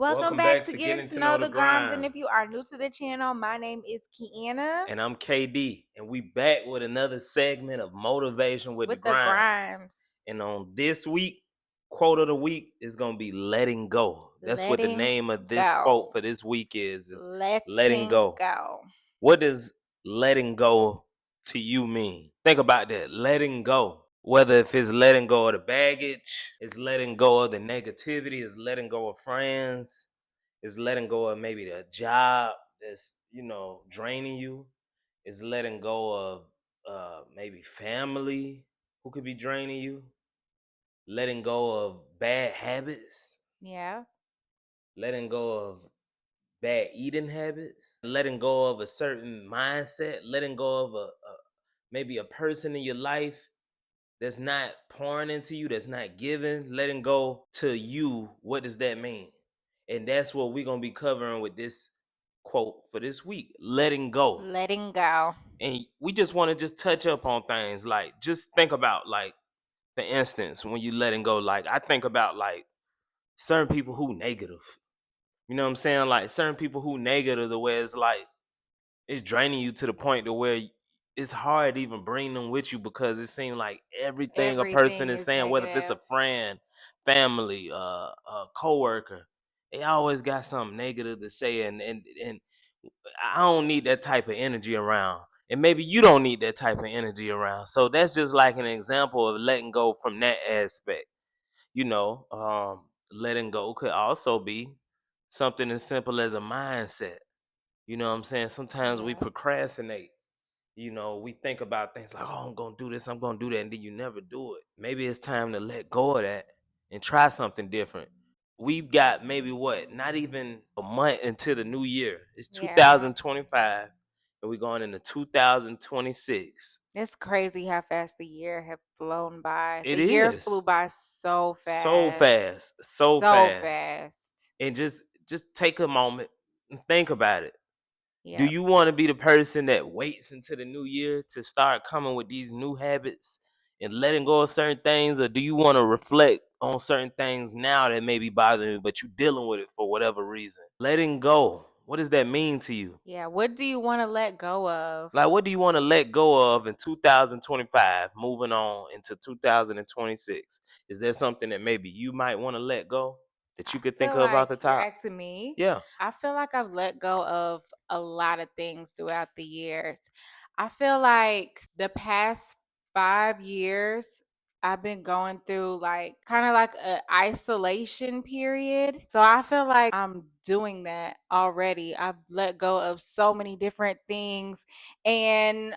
Welcome Welcome back back to to Getting Getting to to Know Know the the Grimes. And if you Grimes. are new to the channel, my name is QIANA And I'm KD, and we back with another segment of Motivation with the with the Grimes. Grimes. And on this week, quote of the week is going to be letting go. That's what the Letting name of this quote go. for this week is letting Letting go. go. What does letting go to you mean? Think about that. Letting go. Whether if it's letting go of the baggage, it's letting go of the negativity, it's letting go of friends, it's letting go of maybe the job that's, draining you. It's letting go of maybe family who could be draining you. Letting go of bad habits. Yeah. Letting go of bad eating habits, letting go of a certain mindset, letting go of maybe a person in your life that's not pouring into you, that's not giving, letting go to you. What does that mean? And that's what we're gonna be covering with this quote for this week: letting go. Letting go. And we just want to just touch up on things, like just think about, like, for instance, when you letting go, like I think about like certain people who negative. You know what I'm saying? Like certain people who negative, the way it's like it's draining you to the point to where it's hard to even bring them with you, because it seems like everything a person Everything is is saying, whether if it's negative. a friend, family, a coworker, they always got something negative to say, and I don't need that type of energy around. And maybe you don't need that type of energy around. So that's just like an example of letting go from that aspect. Letting go could also be something as simple as a mindset. You know what I'm saying? Sometimes we Yeah. procrastinate. We think about things like, oh, I'm going to do this, I'm going to do that, and then you never do it. Maybe it's time to let go of that and try something different. We've got maybe not even a month into the new year. It's Yeah. 2025, and we're going into 2026. It's crazy how fast the year have flown by. It The year is flew by so so fast. fast, so So fast. fast. And just take a moment and think about it. Do Yep. you want to be the person that waits until the new year to start coming with these new habits and letting go of certain things? Or do you want to reflect on certain things now that may be bothering you, but you're dealing with it for whatever reason? Letting go. What does that mean to you? Yeah. What do you want to let go of? Like, what do you want to let go of in 2025, moving on into 2026? Is there something that maybe you might want to let go that I you could think feel of off like the you're top? asking me. Yeah. I feel like I've let go of a lot of things throughout the years. I feel like the past 5 years, I've been going through like kind of like an isolation period. So I feel like I'm doing that already. I've let go of so many different things. And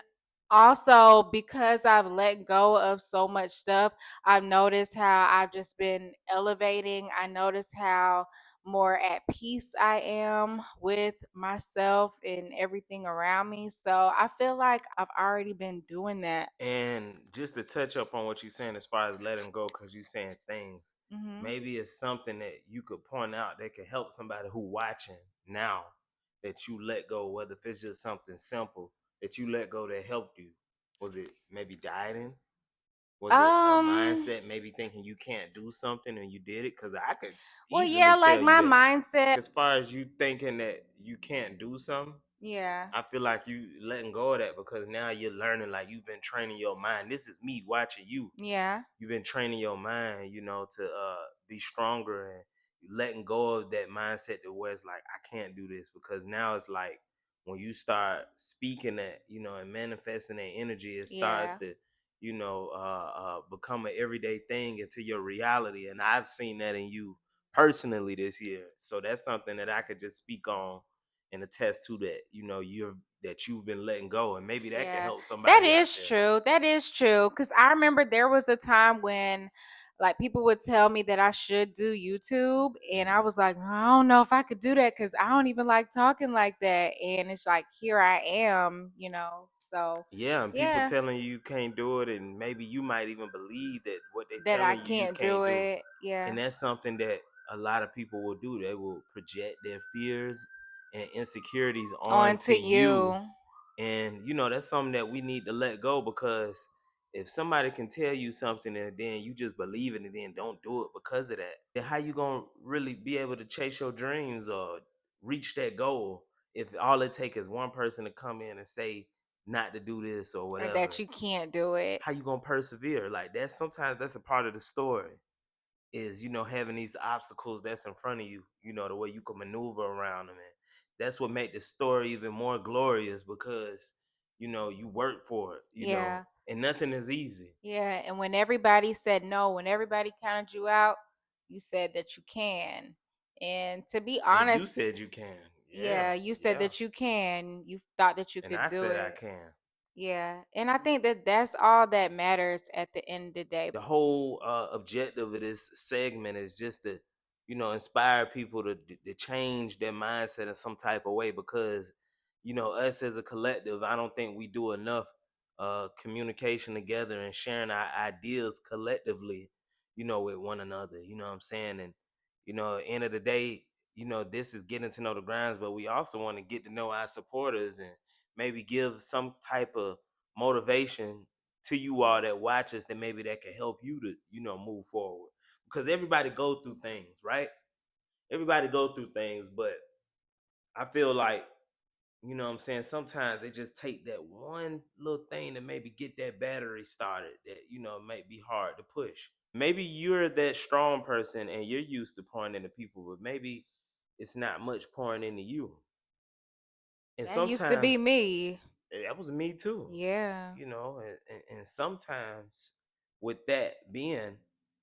also, because I've let go of so much stuff, I've noticed how I've just been elevating. I notice how more at peace I am with myself and everything around me. So I feel like I've already been doing that. And just to touch up on what you're saying as far as letting go, because you're saying things, Hmm. maybe it's something that you could point out that could help somebody who watching now, that you let go, whether if it's just something simple that you let go that helped you. Was it maybe dieting? Was it a Um, mindset, maybe thinking you can't do something and you did it? Because I could well, easily yeah, like tell you my that. mindset. As far as you thinking that you can't do something, Yeah. I feel like you letting go of that, because now you're learning, like you've been training your mind. This is me watching you. Yeah. You've been training your mind, to be stronger, and letting go of that mindset that where it's like, I can't do this, because now it's like when you start speaking that, and manifesting that energy, it starts Yeah. to, become an everyday thing into your reality. And I've seen that in you personally this year. So that's something that I could just speak on and attest to, that you've been letting go, and maybe that could Yeah, help that somebody out is there. true. That is true. Because I remember there was a time when, like, people would tell me that I should do YouTube, and I was like, I don't know if I could do that because I don't even like talking like that. And it's like, here I am. So, Yeah, and people yeah, telling you can't do it, and maybe you might even believe that what they're that I telling you can't do can't do. it. Yeah, And that's something that a lot of people will do. They will project their fears and insecurities on onto to you. you. And that's something that we need to let go, because If somebody can tell you something and then you just believe it and then don't do it because of that, then how you gonna really be able to chase your dreams or reach that goal if all it takes is one person to come in and say not to do this or Or whatever? that you can't do it. How you gonna persevere? Like that's sometimes that's a part of the story is having these obstacles that's in front of you, the way you can maneuver around them. And that's what made the story even more glorious because you work for it, Yeah. and nothing is easy. Yeah. And when everybody said no, when everybody counted you out, you said that you can. And to be And you honest, said you can. Yeah, yeah, you said yeah. that you can. You thought that you And could I do said I it. can. Yeah. And I think that that's all that matters at the end of the day. The whole objective of this segment is just to inspire people to change their mindset in some type of way because us as a collective, I don't think we do enough communication together and sharing our ideas collectively with one another, you know what I'm saying? And at the end of the day, this is getting to know the grinds, but we also want to get to know our supporters and maybe give some type of motivation to you all that watch us, that maybe that can help you to move forward, because everybody go through things, right? Everybody go through things, but I feel like what I'm saying, sometimes they just take that one little thing to maybe get that battery started that might be hard to push. Maybe you're that strong person and you're used to pouring into people, but maybe it's not much pouring into you. And That used to be sometimes me. that was me too, Yeah. and sometimes with that being,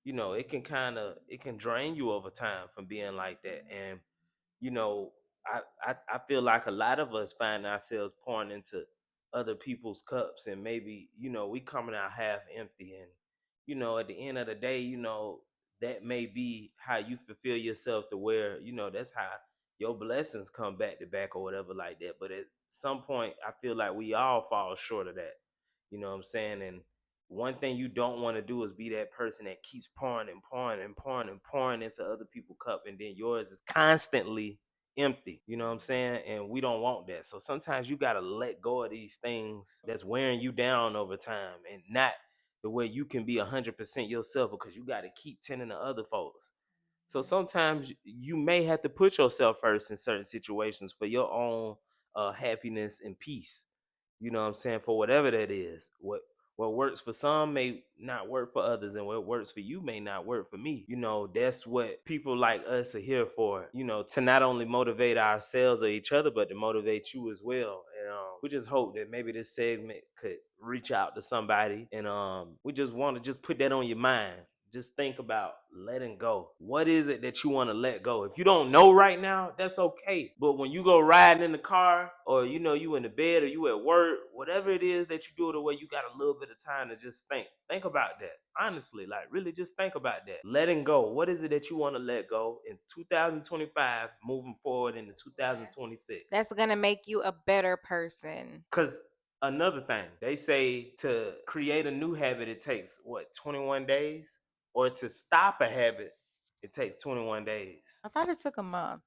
it can drain you over time from being like that. And you know, I feel like a lot of us find ourselves pouring into other people's cups, and maybe we coming out half empty. And at the end of the day, that may be how you fulfill yourself, to where that's how your blessings come back to back or whatever like that. But at some point, I feel like we all fall short of that. You know what I'm saying? And one thing you don't want to do is be that person that keeps pouring and pouring and pouring and pouring into other people's cup, and then yours is constantly empty. You know what I'm saying? And we don't want that. So sometimes you got to let go of these things that's wearing you down over time, and not the way you can be 100% yourself, because you got to keep tending to other folks. So sometimes you may have to put yourself first in certain situations for your own happiness and peace. You know what I'm saying? For whatever that is. What works for some may not work for others, and what works for you may not work for me. That's what people like us are here for, to not only motivate ourselves or each other, but to motivate you as well. And we just hope that maybe this segment could reach out to somebody. And we just want to just put that on your mind. Just think about letting go. What is it that you want to let go? If you don't know right now, that's okay. But when you go riding in the car, or you in the bed, or you at work, whatever it is that you do, the way you got a little bit of time to just think about that. Honestly, like really just think about that. Letting go. What is it that you want to let go in 2025, moving forward into Yeah. 2026? That's going to make you a better person. Because another thing, they say to create a new habit, it takes what, 21 days? Or to stop a habit, it takes 21 days. I thought it took a month.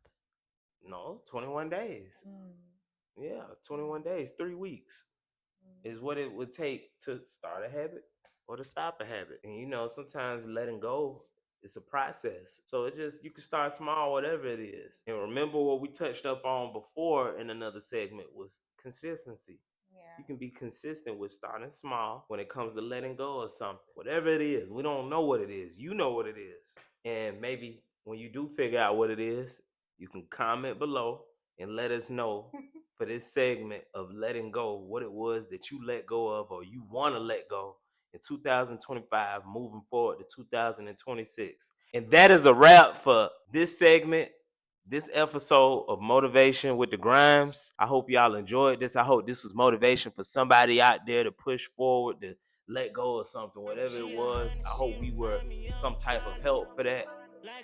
No, 21 days. Mm. Yeah, 21 days, 3 weeks is what it would take to start a habit or to stop a habit. And sometimes letting go is a process. So it just, you can start small, whatever it is. And remember what we touched up on before in another segment was consistency. Yeah. You can be consistent with starting small when it comes to letting go of something. Whatever it is, we don't know what it is. You know what it is. And maybe when you do figure out what it is, you can comment below and let us know for this segment of letting go, what it was that you let go of or you want to let go in 2025, moving forward to 2026. And that is a wrap for this segment, this episode of Motivation with the Grimes. I hope y'all enjoyed this. I hope this was motivation for somebody out there to push forward, to let go of something, whatever it was. I hope we were some type of help for that,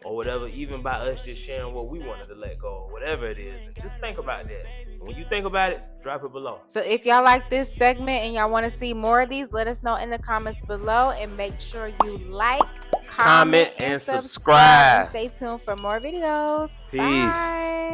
or whatever, even by us just sharing what we wanted to let go, or whatever it is. And just think about that. And when you think about it, drop it below. So if y'all like this segment and y'all want to see more of these, let us know in the comments below, and make sure you like, comment, and subscribe, and subscribe. stay tuned for more videos. Peace. Bye.